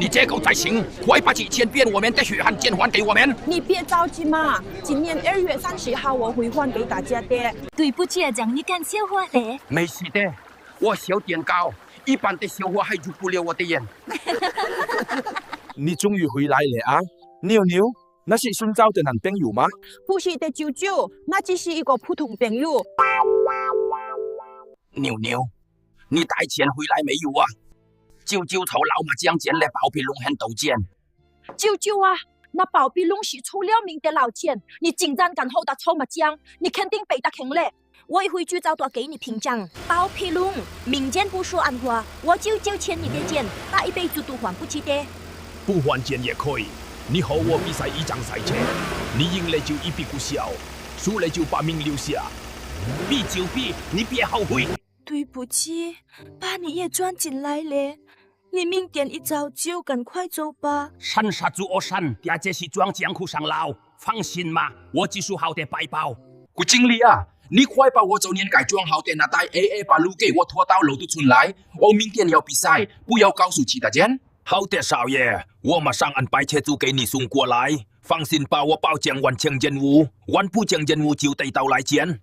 你这狗在行，快把几千遍我们的血汗钱还给我们！你别着急嘛，今年2月30号我会还给大家的。对不起啊，讲你敢笑话嘞？没事的，我小点高，一般的笑话还入不了我的眼。你终于回来了啊，妞妞，那是寻找的男朋友吗？不是的，舅舅，那只是一个普通朋友。妞妞，你带钱回来没有啊？舅舅从老麻将捡了包皮龙很多钱。舅舅啊，那包皮龙是出了名的老钱，你竟然敢和他抽麻将，你肯定被他坑了。我一回去找他给你评奖。包皮龙，民间不说暗话，我就欠你的钱，那一辈子都还不起的。不还钱也可以，你和我比赛一张赛钱，你赢了就一笔勾销，输了就把命留下。比就比，你别后悔。对不起，爸，你也赚进来了，你明天一早就赶快走吧。闪杀猪二闪，爹这是装江湖上捞，放心嘛，我技术好的白包。顾经理啊，你快把我昨天改装好的那袋 AA 把路给我拖到楼的村来，我明天要比赛，不要告诉其他人。好的，少爷，我马上安排车主给你送过来。放心吧，我保证完成任务，完不成任务就得到来见。